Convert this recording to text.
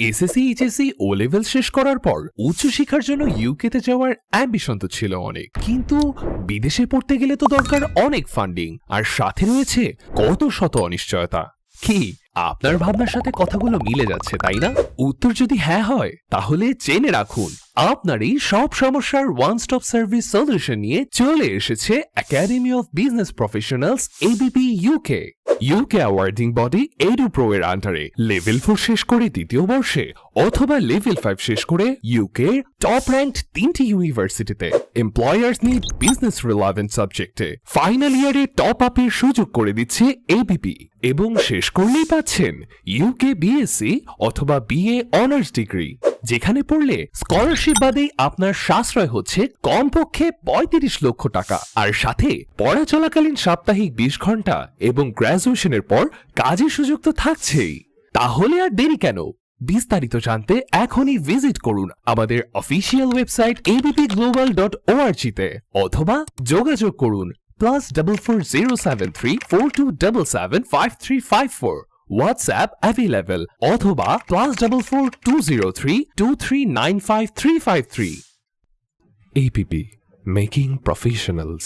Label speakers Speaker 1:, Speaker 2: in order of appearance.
Speaker 1: SSC HSC ও level শেষ করার পর উচ্চশিক্ষার জন্য ইউকেতে যাওয়ার অ্যাম্বিশন তো ছিল অনেক, কিন্তু বিদেশে পড়তে গেলে তো দরকার অনেক ফান্ডিং, আর সাথে রয়েছে কত শত অনিশ্চয়তা। কি আপনার ভাবনার সাথে কথাগুলো মিলে যাচ্ছে, তাই না? উত্তর যদি হ্যাঁ হয় তাহলে জেনে রাখুন, আপনার এই সব সমস্যার ওয়ান স্টপ সার্ভিস সলিউশন নিয়ে চলে এসেছে academy of business professionals ABP UK. UK awarding body Edupro এর আন্ডারে লেভেল 4 শেষ করে দ্বিতীয় বর্ষে অথবা লেভেল 5 শেষ করে ইউকে টপ র্যাঙ্কড 3টি ইউনিভার্সিটিতে এমপ্লয়ার্স নিড বিজনেস রিলেভেন্ট সাবজেক্টে ফাইনাল ইয়ারে টপ আপের সুযোগ করে দিচ্ছে এবিপি, এবং শেষ করলেই পাচ্ছেন ইউকে বিএসসি অথবা বিএ অনার্স ডিগ্রি, যেখানে পড়লে স্কলারশিপ বাদেই আপনার সাশ্রয় হচ্ছে কমপক্ষে ৩৫ লক্ষ টাকা, আর সাথে পড়া চলাকালীন সাপ্তাহিক ২০ ঘন্টা এবং গ্রাজুয়েশনের পর কাজের সুযোগ তো থাকছেই। তাহলে আর দেরি কেন? বিস্তারিত জানতে এখনই ভিজিট করুন আমাদের অফিসিয়াল ওয়েবসাইট abpglobal.org তে, অথবা যোগাযোগ করুন +4407342775354, হোয়াটসঅ্যাপ অ্যাভেলেবল, অথবা +4420323953553। APP, Making Professionals।